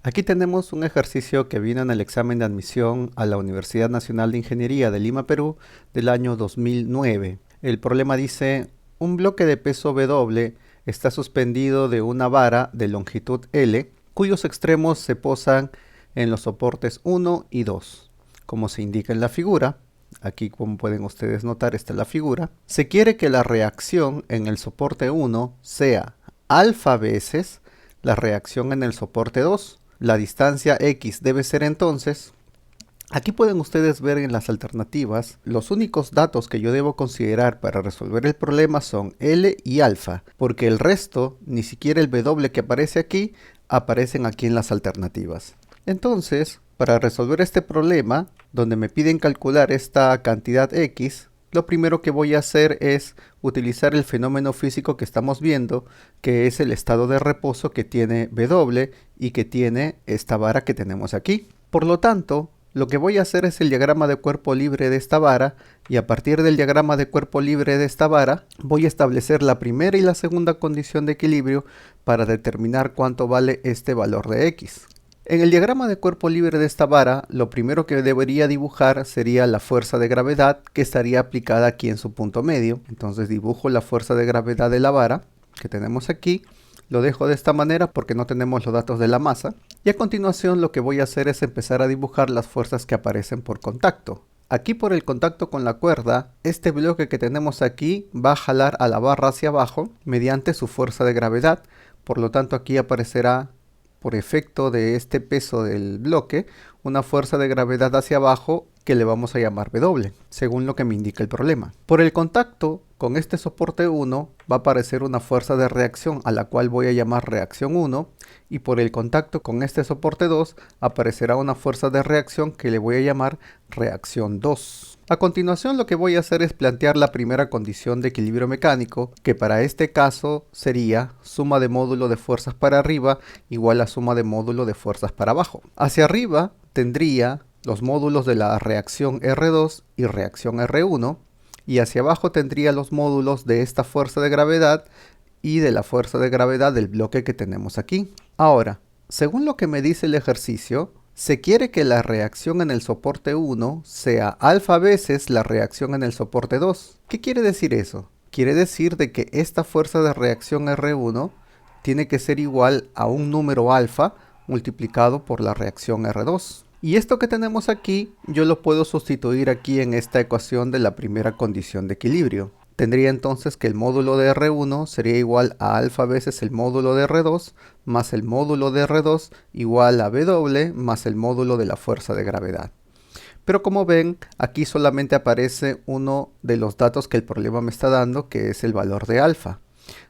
Aquí tenemos un ejercicio que vino en el examen de admisión a la Universidad Nacional de Ingeniería de Lima, Perú, del año 2009. El problema dice, un bloque de peso W está suspendido de una vara de longitud L, cuyos extremos se posan en los soportes 1 y 2. Como se indica en la figura, aquí como pueden ustedes notar está la figura, se quiere que la reacción en el soporte 1 sea alfa veces la reacción en el soporte 2. La distancia X debe ser entonces, aquí pueden ustedes ver en las alternativas, los únicos datos que yo debo considerar para resolver el problema son L y alfa, porque el resto, ni siquiera el W que aparece aquí, aparecen aquí en las alternativas. Entonces, para resolver este problema, donde me piden calcular esta cantidad X, lo primero que voy a hacer es utilizar el fenómeno físico que estamos viendo, que es el estado de reposo que tiene W y que tiene esta vara que tenemos aquí. Por lo tanto, lo que voy a hacer es el diagrama de cuerpo libre de esta vara, y a partir del diagrama de cuerpo libre de esta vara, voy a establecer la primera y la segunda condición de equilibrio para determinar cuánto vale este valor de X. En el diagrama de cuerpo libre de esta vara, lo primero que debería dibujar sería la fuerza de gravedad que estaría aplicada aquí en su punto medio. Entonces dibujo la fuerza de gravedad de la vara que tenemos aquí. Lo dejo de esta manera porque no tenemos los datos de la masa. Y a continuación lo que voy a hacer es empezar a dibujar las fuerzas que aparecen por contacto. Aquí por el contacto con la cuerda, este bloque que tenemos aquí va a jalar a la barra hacia abajo mediante su fuerza de gravedad. Por lo tanto aquí aparecerá, por efecto de este peso del bloque, una fuerza de gravedad hacia abajo que le vamos a llamar W, según lo que me indica el problema. Por el contacto con este soporte 1 va a aparecer una fuerza de reacción a la cual voy a llamar reacción 1, y por el contacto con este soporte 2 aparecerá una fuerza de reacción que le voy a llamar reacción 2. A continuación lo que voy a hacer es plantear la primera condición de equilibrio mecánico, que para este caso sería suma de módulo de fuerzas para arriba igual a suma de módulo de fuerzas para abajo. Hacia arriba tendría los módulos de la reacción R2 y reacción R1, y hacia abajo tendría los módulos de esta fuerza de gravedad y de la fuerza de gravedad del bloque que tenemos aquí. Ahora, según lo que me dice el ejercicio, se quiere que la reacción en el soporte 1 sea alfa veces la reacción en el soporte 2. ¿Qué quiere decir eso? Quiere decir de que esta fuerza de reacción R1 tiene que ser igual a un número alfa multiplicado por la reacción R2. Y esto que tenemos aquí, yo lo puedo sustituir aquí en esta ecuación de la primera condición de equilibrio. Tendría entonces que el módulo de R1 sería igual a alfa veces el módulo de R2 más el módulo de R2 igual a W más el módulo de la fuerza de gravedad. Pero como ven, aquí solamente aparece uno de los datos que el problema me está dando, que es el valor de alfa.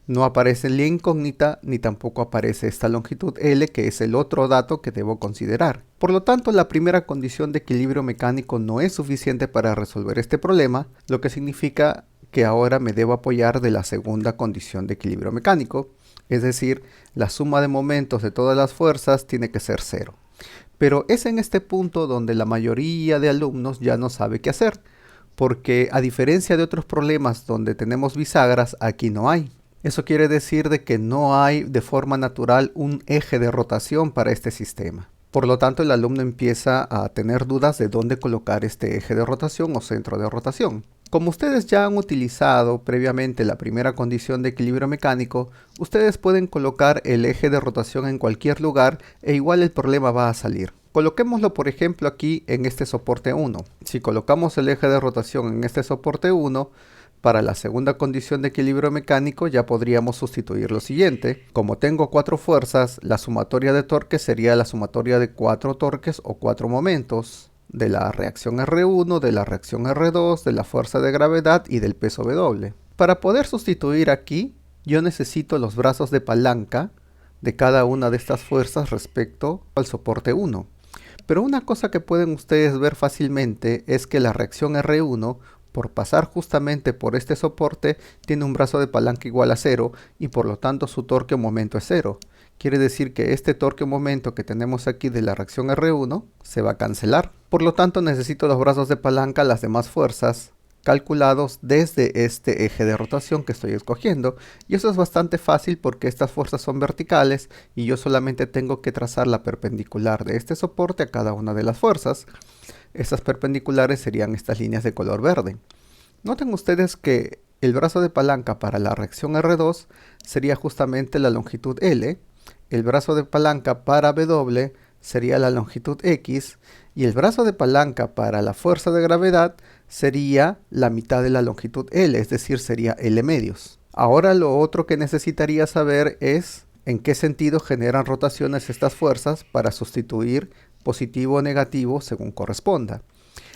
No aparece en la incógnita ni tampoco aparece esta longitud L, que es el otro dato que debo considerar. Por lo tanto, la primera condición de equilibrio mecánico no es suficiente para resolver este problema, lo que significa que ahora me debo apoyar de la segunda condición de equilibrio mecánico, es decir, la suma de momentos de todas las fuerzas tiene que ser 0. Pero es en este punto donde la mayoría de alumnos ya no sabe qué hacer, porque a diferencia de otros problemas donde tenemos bisagras, aquí no hay. Eso quiere decir de que no hay de forma natural un eje de rotación para este sistema. Por lo tanto, el alumno empieza a tener dudas de dónde colocar este eje de rotación o centro de rotación. Como ustedes ya han utilizado previamente la primera condición de equilibrio mecánico, ustedes pueden colocar el eje de rotación en cualquier lugar e igual el problema va a salir. Coloquémoslo por ejemplo aquí en este soporte 1. Si colocamos el eje de rotación en este soporte 1, para la segunda condición de equilibrio mecánico ya podríamos sustituir lo siguiente. Como tengo 4 fuerzas, la sumatoria de torques sería la sumatoria de 4 torques o 4 momentos, de la reacción R1, de la reacción R2, de la fuerza de gravedad y del peso W. Para poder sustituir aquí, yo necesito los brazos de palanca de cada una de estas fuerzas respecto al soporte 1. Pero una cosa que pueden ustedes ver fácilmente es que la reacción R1, por pasar justamente por este soporte, tiene un brazo de palanca igual a 0 y por lo tanto su torque o momento es 0. Quiere decir que este torque o momento que tenemos aquí de la reacción R1 se va a cancelar. Por lo tanto necesito los brazos de palanca, las demás fuerzas, calculados desde este eje de rotación que estoy escogiendo. Y eso es bastante fácil porque estas fuerzas son verticales y yo solamente tengo que trazar la perpendicular de este soporte a cada una de las fuerzas. Estas perpendiculares serían estas líneas de color verde. Noten ustedes que el brazo de palanca para la reacción R2 sería justamente la longitud L, el brazo de palanca para W sería la longitud X y el brazo de palanca para la fuerza de gravedad sería la mitad de la longitud L, es decir, sería L medios. Ahora lo otro que necesitaría saber es en qué sentido generan rotaciones estas fuerzas para sustituir positivo o negativo según corresponda.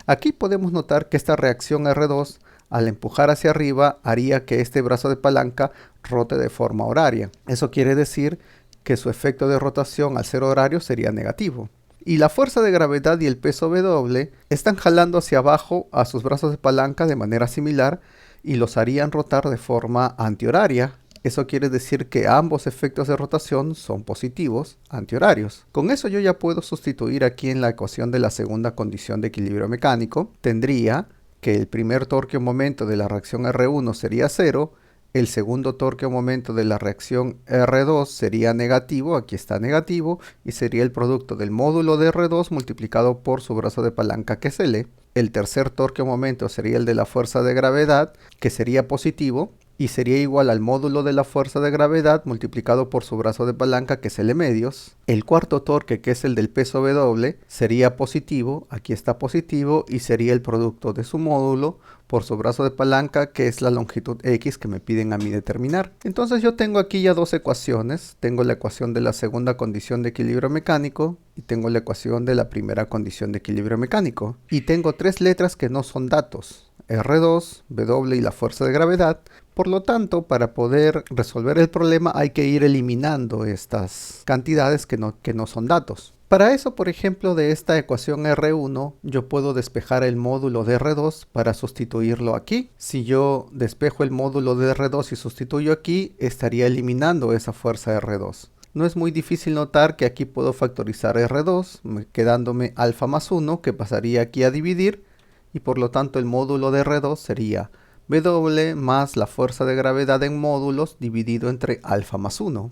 Aquí podemos notar que esta reacción R2 al empujar hacia arriba haría que este brazo de palanca rote de forma horaria. Eso quiere decir que su efecto de rotación al ser horario sería negativo. Y la fuerza de gravedad y el peso W están jalando hacia abajo a sus brazos de palanca de manera similar y los harían rotar de forma antihoraria. Eso quiere decir que ambos efectos de rotación son positivos, antihorarios. Con eso yo ya puedo sustituir aquí en la ecuación de la segunda condición de equilibrio mecánico. Tendría que el primer torque o momento de la reacción R1 sería 0, el segundo torque o momento de la reacción R2 sería negativo, aquí está negativo, y sería el producto del módulo de R2 multiplicado por su brazo de palanca que es L. El tercer torque o momento sería el de la fuerza de gravedad, que sería positivo, y sería igual al módulo de la fuerza de gravedad multiplicado por su brazo de palanca que es L medios. El cuarto torque, que es el del peso W, sería positivo, aquí está positivo, y sería el producto de su módulo por su brazo de palanca que es la longitud X que me piden a mí determinar. Entonces yo tengo aquí ya dos ecuaciones. Tengo la ecuación de la segunda condición de equilibrio mecánico y tengo la ecuación de la primera condición de equilibrio mecánico. Y tengo tres letras que no son datos. R2, W y la fuerza de gravedad. Por lo tanto, para poder resolver el problema hay que ir eliminando estas cantidades que no son datos. Para eso, por ejemplo, de esta ecuación R1, yo puedo despejar el módulo de R2 para sustituirlo aquí. Si yo despejo el módulo de R2 y sustituyo aquí, estaría eliminando esa fuerza R2. No es muy difícil notar que aquí puedo factorizar R2, quedándome alfa más 1, que pasaría aquí a dividir, y por lo tanto el módulo de R2 sería W más la fuerza de gravedad en módulos dividido entre alfa más 1.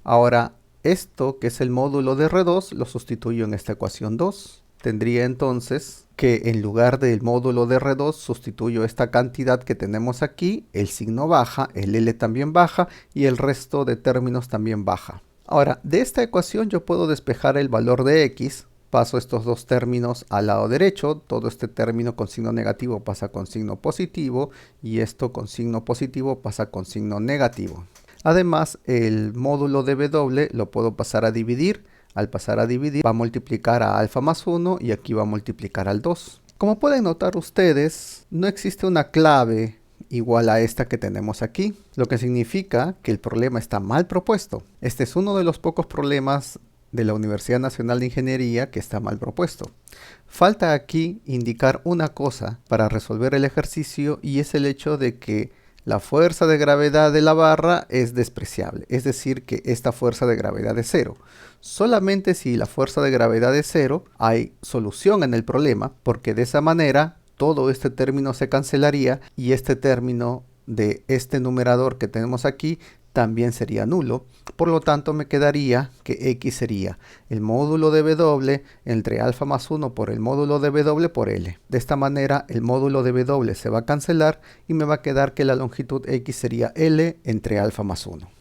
Ahora, esto que es el módulo de R2 lo sustituyo en esta ecuación 2. Tendría entonces que en lugar del módulo de R2 sustituyo esta cantidad que tenemos aquí, el signo baja, el L también baja y el resto de términos también baja. Ahora, de esta ecuación yo puedo despejar el valor de X. Paso estos dos términos al lado derecho, todo este término con signo negativo pasa con signo positivo y esto con signo positivo pasa con signo negativo. Además, el módulo de W lo puedo pasar a dividir. Al pasar a dividir va a multiplicar a alfa más 1 y aquí va a multiplicar al 2. Como pueden notar ustedes, no existe una clave igual a esta que tenemos aquí, lo que significa que el problema está mal propuesto. Este es uno de los pocos problemas de la Universidad Nacional de Ingeniería que está mal propuesto. Falta aquí indicar una cosa para resolver el ejercicio y es el hecho de que la fuerza de gravedad de la barra es despreciable, es decir que esta fuerza de gravedad es 0. Solamente si la fuerza de gravedad es 0 hay solución en el problema, porque de esa manera todo este término se cancelaría y este término de este numerador que tenemos aquí también sería nulo. Por lo tanto me quedaría que X sería el módulo de W entre alfa más 1 por el módulo de W por L. De esta manera el módulo de W se va a cancelar y me va a quedar que la longitud X sería L entre alfa más 1.